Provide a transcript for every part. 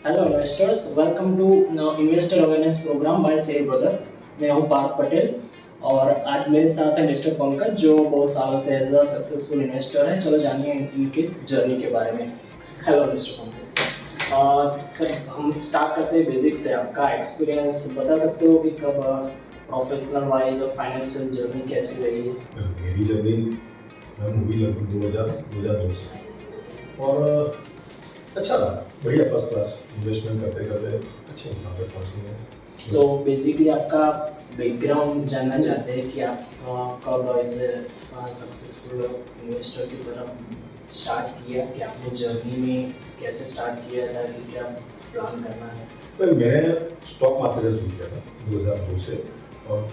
Hello investors, welcome to investor awareness programme by save brother. मैं हूं पार्थ पटेल और आज मेरे साथ है मिस्टर पंकज जो बहुत सालों से एज अ सक्सेसफुल इन्वेस्टर है। चलो जानिए इनके जर्नी के बारे में। Hello mister Pankaj. सर हम स्टार्ट करते हैं बेसिक से। आपका एक्सपीरियंस बता सकते हो कि कब प्रोफेशनल वाइज और फाइनेंशियल जर्नी कैसी रही है? मेरी जर्नी मैं मूवी लगभग 2002 से और अच्छा रहा, बढ़िया फर्स्ट क्लास इन्वेस्टमेंट करते करते अच्छे मुकाम पे पहुंचे हैं। सो बेसिकली आपका बैकग्राउंड जानना चाहते हैं कि आप कब ऐसे सक्सेसफुल इन्वेस्टर की तरफ स्टार्ट किया, कि आपने जर्नी में कैसे स्टार्ट किया था, कि क्या प्लान करना है? तो मैंने स्टॉक मार्केट से शुरू किया था 2002 से और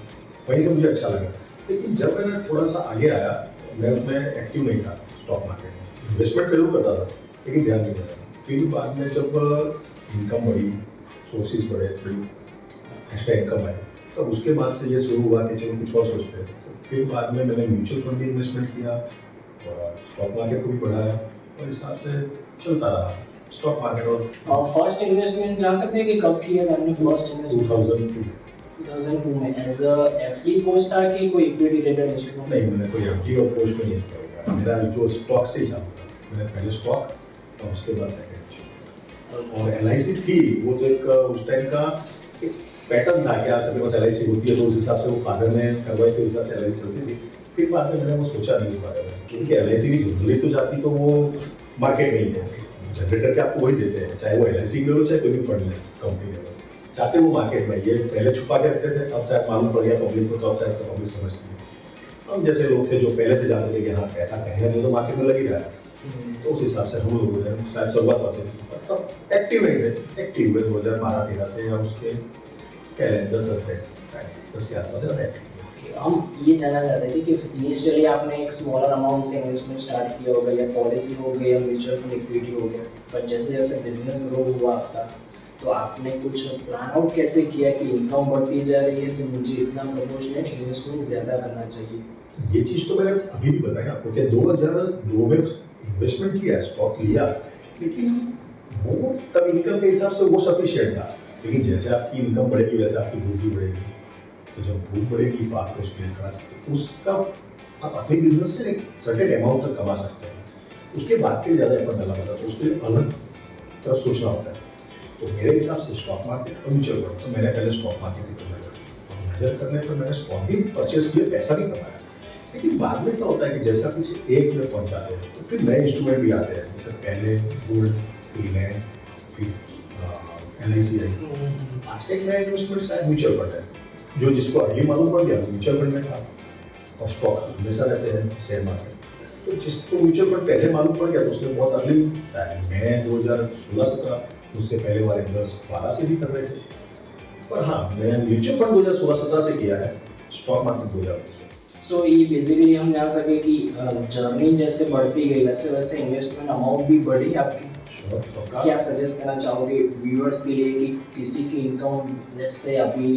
वहीं से मुझे अच्छा लगा। लेकिन जब मैंने थोड़ा सा आगे आया मैं उसमें एक्टिव नहीं था। स्टॉक मार्केट में इन्वेस्टमेंट जरूर करता था लेकिन ध्यान नहीं देता। फिर बाद में जब इनकम बढ़ी, सोर्सेज बढ़े, थोड़ी एक्स्ट्रा इनकम आई, तब उसके बाद से ये शुरू हुआ कि चलो कुछ और सोचते हैं। तो फिर बाद में मैंने म्यूचुअल फंड में इन्वेस्टमेंट किया और स्टॉक मार्केट को भी बढ़ाया और इस हिसाब से चलता रहा स्टॉक मार्केट। और फर्स्ट इन्वेस्टमेंट जान सकते हैं कि कब किया था आपने फर्स्ट इन्वेस्टमेंट? 2002 में एज अ एफडी पोस्ट था कि कोई इक्विटी रिलेटेड इंस्ट्रूमेंट? नहीं, मैंने कोई एफडी और पोस्ट में नहीं किया। मेरा जो स्टॉक से ही चालू था, मैंने पहले स्टॉक और उसके बाद सेकंड। और एलआईसी थी वो तो एक उस टाइम का एक पैटर्न था कि यार सबके पास एलआईसी होती है, तो उस हिसाब से वो फादर ने करवाई थी, उस हिसाब से एलआईसी चलती थी। फिर बाद में मैंने वो सोचा नहीं इस बारे में, क्योंकि एलआईसी भी जनरली तो जाती तो वो मार्केट में ही है, जनरेटर के आपको वही देते हैं, चाहे वो एलआईसी ले लो चाहे कोई भी फंड ले, कंपनी ले लो, चाहते वो मार्केट में। ये पहले छुपा के रखते थे, अब शायद मालूम पड़ गया पब्लिक को, तो अब शायद पब्लिक समझती है। हम जैसे लोग थे जो पहले से जानते थे कि हाँ पैसा कहीं ना कहीं तो मार्केट में लग ही रहा है, तो उस हिसाब से हम लोग शायद शुरुआत वाले तब एक्टिव नहीं थे। एक्टिव हुए 2012-13 से या उसके कह लें 10 के आसपास एक्टिव। हम ये जानना चाहते थे कि इनिशियली आपने एक स्मॉलर अमाउंट से इन्वेस्टमेंट स्टार्ट किया होगा, या पॉलिसी हो गई या म्यूचुअल फंड इक्विटी हो गया, पर जैसे जैसे बिजनेस ग्रो हुआ आपका, तो आपने कुछ प्लान आउट कैसे किया कि इनकम बढ़ती जा रही है तो मुझे इतना प्रपोर्शनेट इन्वेस्टमेंट ज़्यादा करना चाहिए? ये चीज़ तो मैंने अभी भी बताया आपको कि 2002 में इन्वेस्टमेंट किया, स्टॉक लिया, लेकिन वो तब इनकम के हिसाब से वो सफिशिएंट था। लेकिन जैसे आपकी इनकम बढ़ेगी वैसे आपकी भूख भी बढ़ेगी, तो जब भूख बढ़ेगी तो आपको उसमें तो उसका आप अपने बिजनेस से एक सर्टेन अमाउंट तक कमा सकते हैं, उसके बाद के लिए ज़्यादा एफर्ट डालना पड़ता है, उसके अलग तरफ सोचना होता है। तो मेरे हिसाब से स्टॉक मार्केट और म्यूचुअल फंड, तो मैंने पहले स्टॉक मार्केट की नजर करने पर मैंने स्टॉक भी परचेस किए, पैसा भी कमाया। लेकिन बाद में क्या होता है कि जैसे आप किसी एज में पहुंच जाते हैं तो फिर नए इंस्ट्रूमेंट भी आते हैं, जैसे पहले गोल्ड, फिर लैंड, फिर एलआईसी आई। आज का एक नया इन्वेस्टमेंट शायद म्यूचुअल फंड है, जो जिसको अर्ली मालूम पड़ गया म्यूचुअल फंड में था, और स्टॉक हमेशा रहते हैं शेयर मार्केट। तो जिसको म्यूचुअल फंड पहले मालूम पड़ गया तो उसने बहुत अर्ली, मैं 2016 से था, उससे पहले वाले 10-12 से भी कर रहे थे। पर हाँ, मैं म्यूचुअल फंड 2016-17 से किया है, स्टॉक मार्केट 2000 से। सो ये बेसिकली हम जान सके कि जर्नी जैसे बढ़ती गई वैसे वैसे इन्वेस्टमेंट अमाउंट भी बढ़ी आपकी। क्या सजेस्ट करना चाहोगे व्यूअर्स के लिए कि किसी की इनकम लेट्स से अभी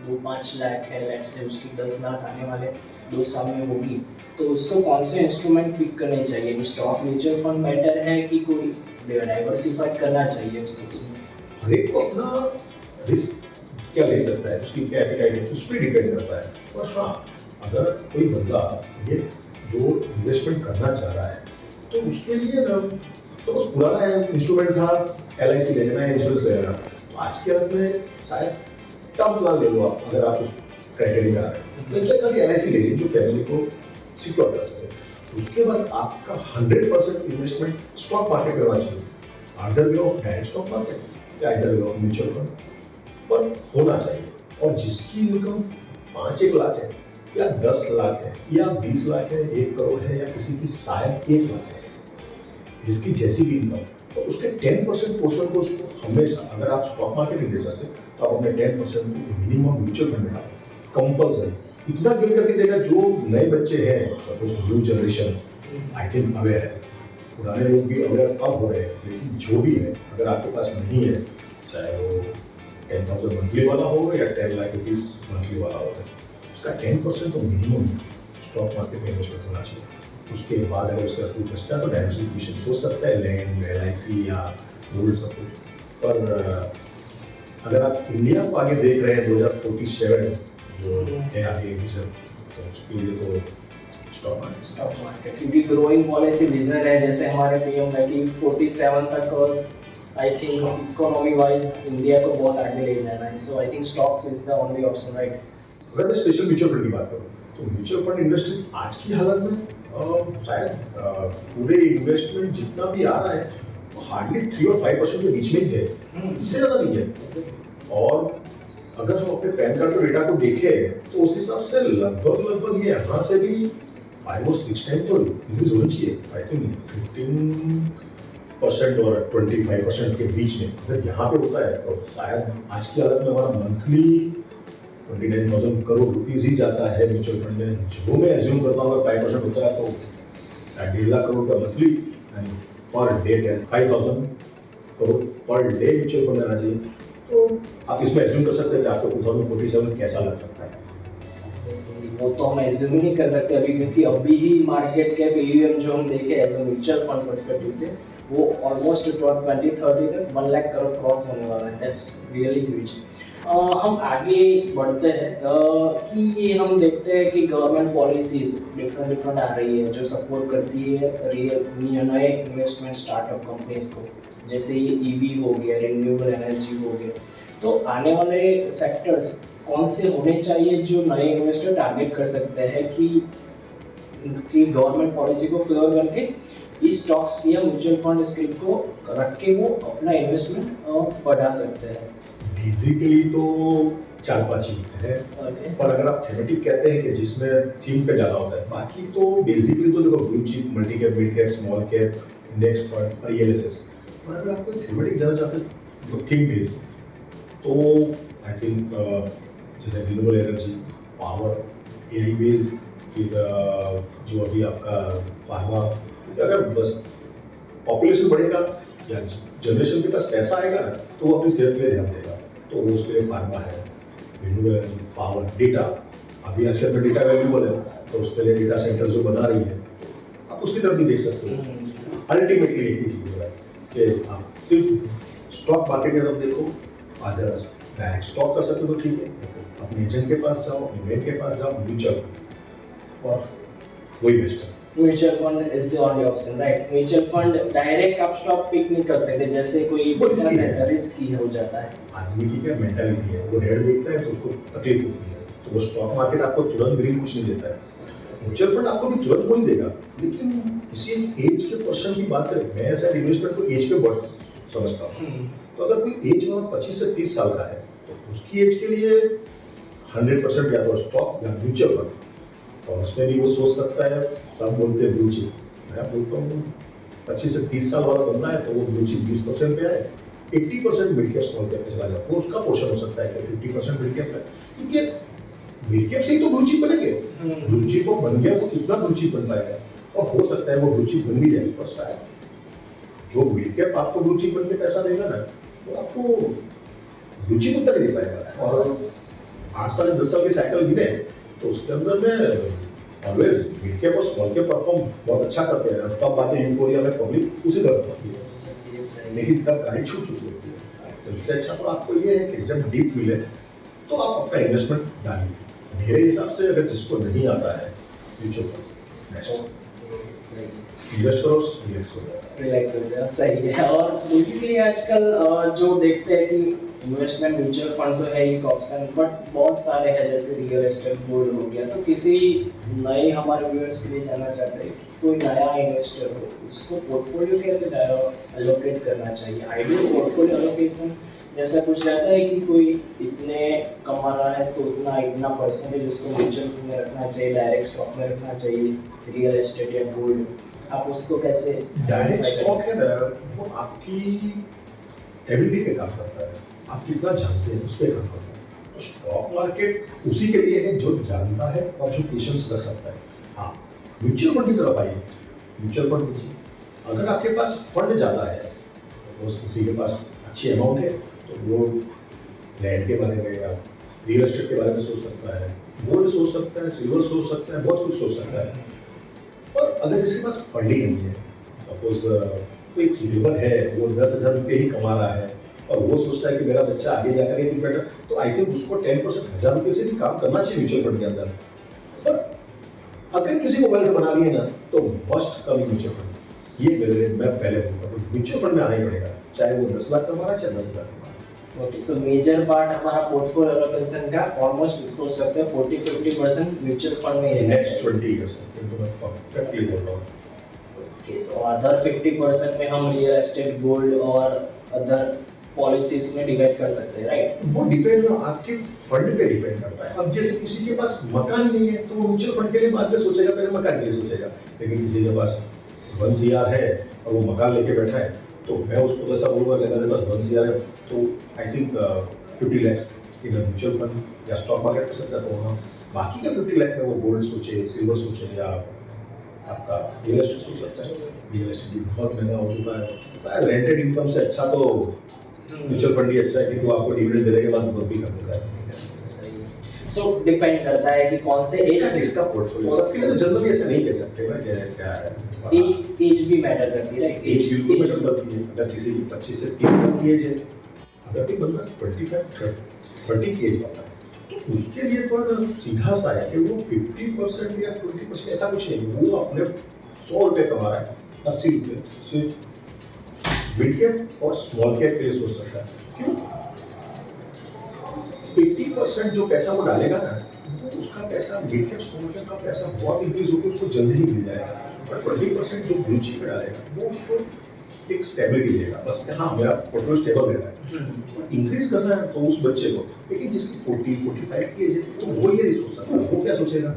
2-5 लाख है, लेट्स से उसकी 10 लाख आने वाले 2 साल में होगी, तो उसको कौन से इंस्ट्रूमेंट पिक करने चाहिए? कि स्टॉक म्यूचुअल फंड बेटर है कि कोई डाइवर्सिफाइड करना चाहिए उसको? हर एक को अपना रिस्क क्या ले सकता है, उसकी क्या एपेटाइट है, उस पर डिपेंड करता है। और हाँ, अगर कोई बंदा ये जो इन्वेस्टमेंट करना चाह रहा है तो उसके लिए ना, सपोज पुराना इंस्ट्रूमेंट था एलआईसी ले लेना है, इंश्योरेंस ले लेना, तो आज के हालत में शायद टर्म प्लान ले लो आप, अगर आप उस क्राइटेरिया में आ रहे हैं तो क्या खाली एलआईसी ले लीजिए जो फैमिली को सिक्योर कर सके। उसके बाद आपका 100% इन्वेस्टमेंट स्टॉक मार्केट में होना चाहिए, either way of direct stock market या either way of mutual fund पर होना चाहिए। और जिसकी इनकम 5-1 लाख है या 10 लाख है या 20 लाख है, 1 करोड़ है, या किसी की शायद 1 लाख है, जिसकी जैसी भी इनकम, तो उसके 10% पोर्शन को उसको हमेशा, अगर आप स्टॉक मार्केट नहीं दे सकते तो आप अपने 10% को मिनिमम म्यूचुअल फंड में डालें, कंपल्सरी। इतना गिर करके देगा जो नए बच्चे हैं, suppose new generation I think aware है, पुराने लोग भी अवेयर अब हो रहे हैं, लेकिन जो भी है अगर आपके पास नहीं है, चाहे वो 10,000 मंथली वाला हो या 10 लाख रुपीज मंथली वाला हो, उसका 10% तो मिनिमम स्टॉक मार्केट में इन्वेस्टमेंट होना चाहिए। उसके बाद अगर उसका कुछ बचता है तो डाइवर्सिफिकेशन सोच सकता है, लैंड, एलआईसी या गोल्ड, सब कुछ। पर अगर आप इंडिया को आगे देख रहे हैं 2047 जो है आगे विजन, तो उसके लिए तो स्टॉक मार्केट, क्योंकि ग्रोइंग पॉलिसी विजन है जैसे हमारे पीएम है कि 47 तक, और I think economy wise India को बहुत आगे ले जाना है, so I think stocks is the only option, right? अगर मैं स्पेशल म्यूचुअल फंड की बात करूँ तो म्यूचुअल फंड इंडस्ट्रीज आज की हालत में शायद पूरे इन्वेस्टमेंट जितना भी आ रहा है वो हार्डली 3 और 5% के बीच में ही है, इससे ज़्यादा नहीं है। और अगर हम अपने पैन कार्ड के डेटा को देखें तो उस हिसाब से लगभग ये यहाँ से भी 5 और 6 टाइम तो इंक्रीज होनी चाहिए। आई थिंक 15% और 25% के बीच में अगर यहाँ पे होता है तो शायद आज की हालत में हमारा मंथली 29,000 करोड़ रुपीज ही जाता है म्यूचुअल फंड में। जो मैं एज्यूम करता हूँ अगर 5% होता है तो 1.5 लाख करोड़ का monthly per day 5,000 crore per day mutual fund में आना चाहिए। तो आप इसमें एज्यूम कर सकते हैं कि आपको 2047 कैसा लग सकता है। वो तो हम एज्यूम नहीं कर सकते अभी, क्योंकि अभी ही मार्केट कैप AUM जो हम देखे as a mutual fund perspective से वो ऑलमोस्ट 2030 तक 1 लाख करोड़ क्रॉस होने वाला है। That's really huge. हम आगे बढ़ते हैं कि ये हम देखते हैं कि गवर्नमेंट पॉलिसीज डिफरेंट आ रही है जो सपोर्ट करती है नए इन्वेस्टमेंट स्टार्टअप कंपनीज को, जैसे ये EV हो गया, रिन्यूएबल एनर्जी हो गया। तो आने वाले सेक्टर्स कौन से होने चाहिए जो नए इन्वेस्टर टारगेट कर सकते हैं कि गवर्नमेंट पॉलिसी को फेवर करके इस स्टॉक्स या म्यूचुअल फंड स्क्रिप्ट को रख के वो अपना इन्वेस्टमेंट बढ़ा सकते हैं? बेसिकली तो 4-5 चीज है। पर अगर आप थीमेटिक कहते हैं कि जिसमें थीम पे ज्यादा होता है, बाकी तो बेसिकली तो देखो blue chip, multi cap, mid cap, small cap, index fund और ELSS। पर अगर आप कोई थीमेटिक जाना चाहते हैं तो थीम बेस्ड, तो आई थिंक जैसे renewable energy, power, AI based, फिर जो अभी आपका फार्मा, अगर बस पॉपुलेशन बढ़ेगा या जनरेशन के पास पैसा आएगा ना तो वो अपनी सेहत पे ध्यान देगा, तो उसके लिए फार्मा है, रिन्यूएबल एनर्जी, पावर, डेटा। अभी आजकल में डेटा अवेलेबल है तो उसके लिए डेटा सेंटर जो बना रही है आप उसकी तरफ भी देख सकते हो। अल्टीमेटली एक ही चीज़ है कि आप सिर्फ स्टॉक मार्केट की तरफ देखो, अदर डायरेक्ट स्टॉक कर सकते हो तो ठीक है, अपने एजेंट के पास जाओ, अपने बैंक के पास जाओ, म्यूचुअल और वही बेस्ट है। Mutual fund is the only option, right? Mutual fund direct आप स्टॉक पिक नहीं कर सकते, जैसे कोई रिस्की हो जाता है। आदमी की क्या मेंटालिटी है, वो रेड देखता है तो उसको तकलीफ होती है, तो वो स्टॉक मार्केट आपको तुरंत ग्रीन कुछ नहीं देता है। म्यूचुअल फंड आपको भी तुरंत वो नहीं देगा, लेकिन किसी एज के पर्सन की बात करें, मैं ऐसा इन्वेस्टमेंट को एज पे बहुत समझता हूँ। तो अगर कोई एज में 25 से 30 साल का है तो उसकी एज के लिए 100% या तो स्टॉक या म्यूचुअल फंड, और उसमें भी वो सोच सकता है। सब बोलते हैं ब्लू चिप, मैं बोलता हूँ 25 से 30 साल वाला बनना है तो वो ब्लू चिप 20% पे आए, 80% मिड कैप स्मॉल कैप में चला जाए, वो उसका पोर्शन हो सकता है कि 50% मिड कैप है, क्योंकि मिड कैप से ही तो ब्लू चिप बनेंगे। ब्लू चिप वो बन गया तो कितना ब्लू चिप बन पाएगा, और हो सकता है वो ब्लू चिप बन भी जाए, पर शायद जो मिड कैप आपको ब्लू चिप बन के पैसा देगा ना तो आपको ब्लू चिप उतना नहीं दे पाएगा। और 8 साल 10 साल की साइकिल मिले तो उसके अंदर में ऑलवेज मिड कैप और स्मॉल कैप परफॉर्म बहुत अच्छा करते हैं, तब बातें यूफोरिया में पब्लिक उसी तरह करती है, लेकिन तब गाड़ी छूट चुकी होती है। तो इससे अच्छा तो आपको ये है कि जब डीप मिले तो आप अपना इन्वेस्टमेंट डालिए। मेरे हिसाब से अगर जिसको नहीं आता है म्यूचुअल फंड इन्वेस्ट करो, रिलैक्स हो जाए, सही है। और बेसिकली आजकल जो देखते हैं कि इन्वेस्टमेंट म्यूचुअल फंड तो है एक ऑप्शन, बट बहुत सारे हैं जैसे रियल एस्टेट, गोल्ड हो गया। तो किसी नए हमारे व्यूअर्स के लिए जानना चाहते हैं कि कोई नया इन्वेस्टर हो उसको पोर्टफोलियो कैसे एलोकेट करना चाहिए, आइडियल पोर्टफोलियो एलोकेशन जैसा कुछ रहता है कि कोई इतने कमा रहा है तो इतना परसेंटेज उसको म्यूचुअल फंड में रखना चाहिए, डायरेक्ट स्टॉक में रखना चाहिए, रियल एस्टेट या गोल्ड, आप उसको कैसे? डायरेक्ट स्टॉक है ना, वो आपकी एबिलिटी पे काम करता है, आप कितना जानते हैं उस पर काम करता है। तो स्टॉक मार्केट उसी के लिए है जो जानता है और जो पेशेंस कर सकता है। हाँ, म्यूचुअल फंड की तरफ आइए, म्यूचुअल फंड लीजिए। अगर आपके पास फंड ज़्यादा है, तो किसी के पास अच्छी अमाउंट है तो वो लैंड के बारे में या रियल एस्टेट के बारे में सोच सकता है, गोल्ड सोच सकता है, सिल्वर सोच सकता है, बहुत कुछ सोच सकता है। और अगर जिसके पास फंड ही नहीं है, सपोज कोई लेबर है वो 10,000 रुपये ही कमा रहा है और वो सोचता है कि मेरा बच्चा आगे जाकर ये बेटर, तो आई थिंक उसको 10% 1000 रुपये से भी काम करना चाहिए म्यूचुअल फंड के अंदर। पर अगर किसी को वेल्थ बना लिए ना तो मस्ट कम म्यूचुअल फंड, ये मैं पहले बोलता हूँ म्यूचुअल फंड में आना ही पड़ेगा, चाहे वो 10 लाख कमा रहा है चाहे 10,000 कमा रहा है। ओके, सो मेजर पार्ट हमारा पोर्टफोलियो एलोकेशन का ऑलमोस्ट सोच सकते हैं 40-50% म्यूचुअल फंड में ही रहना नेक्स्ट चाहिए। 20 ईयर्स तो मैं परफेक्टली बोल रहा हूँ। ओके, सो अदर 50% में हम रियल एस्टेट, गोल्ड और अदर पॉलिसीज में डिवाइड कर सकते हैं, राइट? वो डिपेंड आपके फंड पे डिपेंड करता है। अब जैसे किसी के पास मकान नहीं है तो वो म्यूचुअल फंड के लिए बाद में सोचेगा, पहले मकान के लिए सोचेगा। लेकिन किसी के पास 1 CR है और वो मकान लेके बैठा है तो मैं उसको तो ऐसा बोलूँगा कि अगर मेरे पास 1 CR है तो I think 50 lakh in mutual fund या स्टॉक मार्केट कर सकता है। तो वहाँ बाकी का 50 लाख में वो गोल्ड सोचे, सिल्वर सोचे या आपका रियल एस्टेट सोच सकता है। रियल एस्टेट भी बहुत महंगा हो चुका है, रेंटेड इनकम से अच्छा तो म्यूचुअल फंड ही अच्छा है क्योंकि वो आपको डिविडेंड देने के बाद ग्रोथ भी कर देता है। सही है। सो डिपेंड करता है कि कौन से इसका पोर्टफोलियो सबके लिए तो जनरली ऐसे नहीं कह सकते ना क्या है। एज भी मैटर करती है, राइट? एज बिल्कुल मैटर करती है। अगर किसी की 25 से 30 की एज है, अगर कोई बंदा 25-30 की एज वाला है तो उसके लिए तो सीधा सा है कि वो 50% या 20% ऐसा कुछ नहीं, वो अपने 100 रुपये कमा रहा है, 80 रुपये सिर्फ मिड कैप और स्मॉल कैप के लिए सोच सकता है। क्यों? 80% जो पैसा वो डालेगा ना, वो उसका पैसा मिड कैप स्मॉल कैप का पैसा बहुत इंक्रीज होकर उसको जल्दी ही मिल जाएगा। और 20% जो ब्लू चिप पे डालेगा वो उसको एक स्टेबिलिटी देगा, बस हाँ मेरा पोर्टफोलियो स्टेबल रहता है। इंक्रीज करना है तो उस बच्चे को, लेकिन जिसकी 40-45 की एज है तो वो ये नहीं सोच सकता। वो क्या सोचेगा?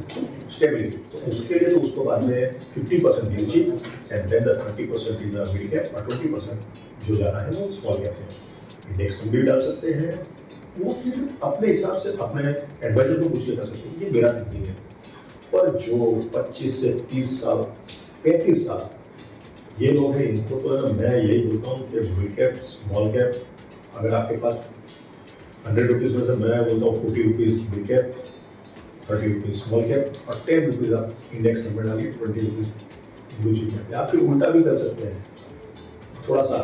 स्टेबिलिटी। तो उसके लिए तो उसको बाद में 50% blue chip and then the 30% in the mid cap और 20% जो जाना है वो स्मॉल कैप में। इंडेक्स में भी डाल सकते हैं, वो फिर अपने हिसाब से अपने एडवाइजर को पूछ के कर सकते हैं। ये मेरा थिंकिंग है। पर जो 25 से 30 साल 35 साल ये लोग हैं, इनको तो मैं यही बोलता हूँ कि मिड कैप स्मॉल कैप अगर आपके पास 100 रुपीज़ में से मैं बोलता हूँ 40 rupees mid cap, 30 rupees small cap और 10 रुपीज़ आप इंडेक्स फंड में डालिए, 20 रुपीज़ ब्लू चिप में। आप फिर उल्टा भी कर सकते हैं, थोड़ा सा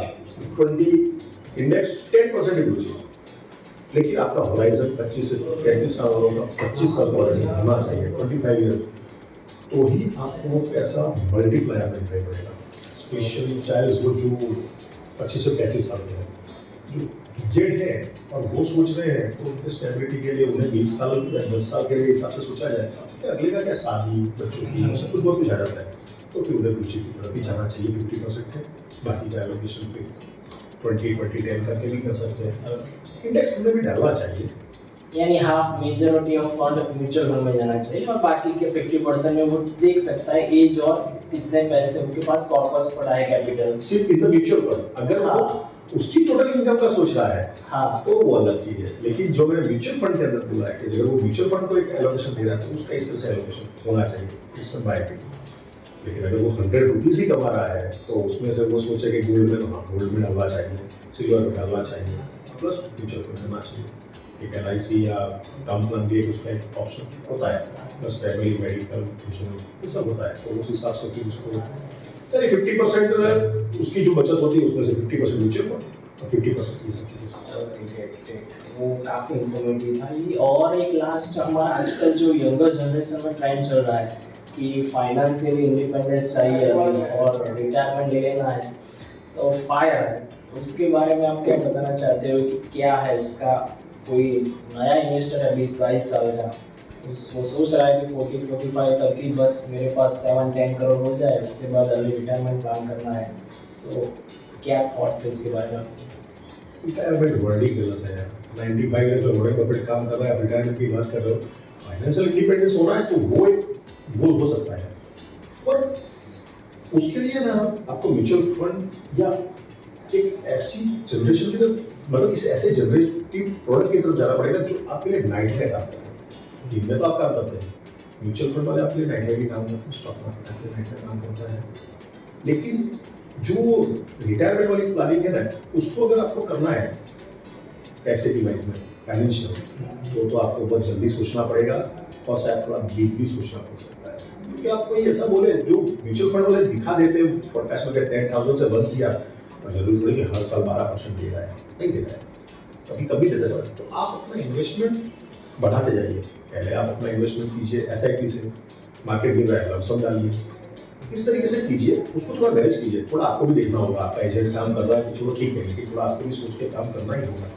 20 इंडेक्स 10% ब्लू चिप, लेकिन आपका होराइजन 25 से 35 साल वालों का 25 साल का होना चाहिए, 25 ईयर, तो ही आपको पैसा मल्टीप्लायर में दिखाई पड़ेगा। स्पेशली चाइल्ड वो जो 25 से 35 साल के हैं, जो एजेड है और वो सोच रहे हैं तो उनके स्टेबिलिटी के लिए उन्हें 20 साल या 10 साल के लिए हिसाब से सोचा जाए कि अगले का क्या शादी, बच्चों की सब कुछ बहुत कुछ आ जाता है, तो फिर उन्हें रुचि की तरफ ही जाना चाहिए 50% से। बाकी का एलोकेशन फिर 20-20-10 करके भी कर सकते हैं। इंडेक्स फंड में भी डालना चाहिए, यानी half majority of fund mutual fund में जाना चाहिए और बाकी के 50% में वो देख सकता है एज और कितने पैसे उनके पास कॉर्पस पड़ा है, कैपिटल सिर्फ इन द म्यूचुअल फंड। अगर हाँ। वो उसकी टोटल इनकम का सोच रहा है हाँ, तो वो अलग चीज है। लेकिन जो मैंने म्यूचुअल फंड के अंदर बोला है कि अगर वो म्यूचुअल फंड को एक एलोकेशन दे रहा है तो उसका इस तरह से एलोकेशन होना चाहिए, इट्स माय ओपिनियन। लेकिन अगर वो 100 रुपीज़ ही कमा रहा है तो उसमें से वो सोचे कि गोल्ड में, हाँ गोल्ड में डालना चाहिए, सिल्वर में डालना चाहिए, प्लस म्यूचुअल फंड करना चाहिए। एक LIC या टर्म प्लान भी एक उसका एक ऑप्शन होता है, प्लस फैमिली मेडिकल इंश्योरेंस ये सब होता है। तो उस हिसाब से फिर उसको यानी 50% उसकी जो बचत होती है उसमें से 50% म्यूचुअल फंड और 50% ये सब चीज़ें। वो काफ़ी इंफॉर्मेटिव था ये। और एक लास्ट हमारा आजकल जो यंगर जनरेशन में ट्रेंड चल रहा है कि फाइनेंशियली इंडिपेंडेंस चाहिए अभी और रिटायरमेंट ले लेना है, तो फायर उसके बारे में आप क्या बताना चाहते हो कि क्या है उसका? कोई नया इन्वेस्टर है 20-22 साल का, वो सोच रहा है कि 40-45 तक की बस मेरे पास 7-10 करोड़ हो जाए, उसके बाद अर्ली रिटायरमेंट प्लान करना है, सो क्या थॉट्स है उसके बारे में? रिटायरमेंट वर्ड ही गलत है। 95 ईयर में वॉरेन बफेट काम कर रहा है, रिटायरमेंट की बात कर रहे हो। फाइनेंशियल इंडिपेंडेंस होना है तो वो एक गोल हो सकता है, पर उसके लिए ना आपको म्यूचुअल फंड या एक ऐसी जनरेशन की तरफ, मतलब इस ऐसे जनरेटिव प्रोडक्ट की तरफ जाना पड़ेगा जो आपके लिए नाइट में काम करे। दिन में तो आप काम करते हैं, म्यूचुअल फंड वाले आपके लिए नाइट में भी काम करते हैं, स्टॉक मार्केट आपके लिए नाइट में काम करता है। लेकिन जो रिटायरमेंट वाली प्लानिंग है ना, उसको अगर आपको करना है पैसे की वाइज में, फाइनेंशियल, तो आपको बहुत जल्दी सोचना पड़ेगा और शायद थोड़ा डीप भी सोचना पड़ सकता है। क्योंकि आप कोई ऐसा बोले जो म्यूचुअल फंड वाले दिखा देते हैं पॉडकास्ट में 10,000 से 1 CR, और जरूरी थोड़ी कि हर साल 12% दे रहा है, नहीं दे रहा है, कभी कभी देता है। तो आप अपना इन्वेस्टमेंट बढ़ाते जाइए। पहले आप अपना इन्वेस्टमेंट कीजिए SIP से, मार्केट गिर रहा है लमसम डालिए, इस तरीके से कीजिए, उसको थोड़ा मैनेज कीजिए। थोड़ा आपको भी देखना होगा, आपका एजेंट काम कर रहा है तो चलो ठीक है, लेकिन थोड़ा आपको भी सोच के काम करना ही होगा,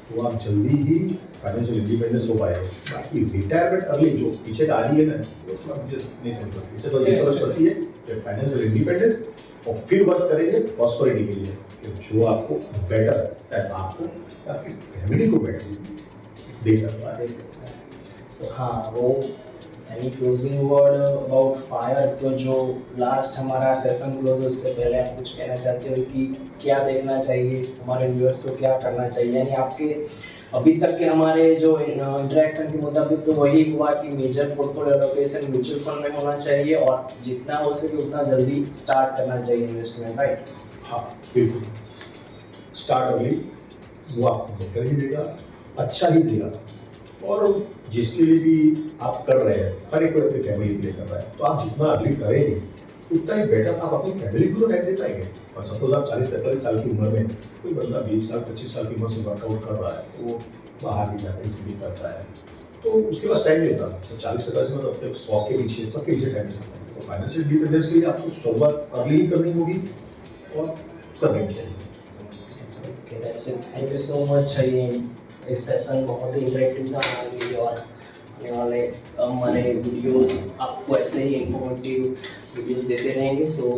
तो आप जल्दी ही फाइनेंशियल इंडिपेंडेंस हो पाएंगे। बाकी रिटायरमेंट अर्ली जो पीछे आ रही है ना, वो थोड़ा मुझे नहीं समझ पड़ती। इससे तो ये समझ पड़ती है कि फाइनेंशियल इंडिपेंडेंस और फिर वर्क करेंगे प्रॉस्पेरिटी के लिए, कि जो आपको बेटर, शायद आपको या आपकी फैमिली को बेटर दे सकता है। सो हाँ, वो any closing word about fire, तो जो लास्ट हमारा सेशन क्लोज उससे पहले आप कुछ कहना चाहते हो कि क्या देखना चाहिए हमारे व्यूअर्स को, क्या करना चाहिए? यानी आपके अभी तक के हमारे जो इंटरेक्शन के मुताबिक तो वही हुआ कि major portfolio allocation mutual fund में होना चाहिए और जितना हो सके उतना जल्दी स्टार्ट करना चाहिए इन्वेस्टमेंट, राइट? हाँ बिल्कुल, स्टार्ट अर्ली, वो आपको बेहतर ही देगा, अच्छा ही देगा। और जिसके लिए भी आप कर रहे हैं, हर एक कोई अपनी फैमिली के लिए कर रहा है, तो आप जितना अर्ली करेंगे उतना ही बेटर आप अपनी फैमिली को तो टाइम दे पाएंगे। और सपोज आप 40-45 साल की उम्र में, कोई बंदा 20 साल 25 साल की उम्र से वर्कआउट कर रहा है, तो वो बाहर भी जाता है, इसलिए भी करता है, तो उसके पास टाइम नहीं होता। तो 40-50 में तो अपने 100 के पीछे, सबके पीछे टाइम नहीं सकता। तो फाइनेंशियल इंडिपेंडेंस के लिए आपको शुरुआत अर्ली ही करनी होगी और करनी चाहिए। Okay, that's it. Thank you so much. ये सेशन बहुत ही इंटरेक्टिव था हमारे लिए और आने वाले हमारे वीडियोस आपको ऐसे ही इंफॉर्मेटिव वीडियोस देते रहेंगे। So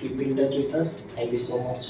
keep in touch with us. Thank you so much.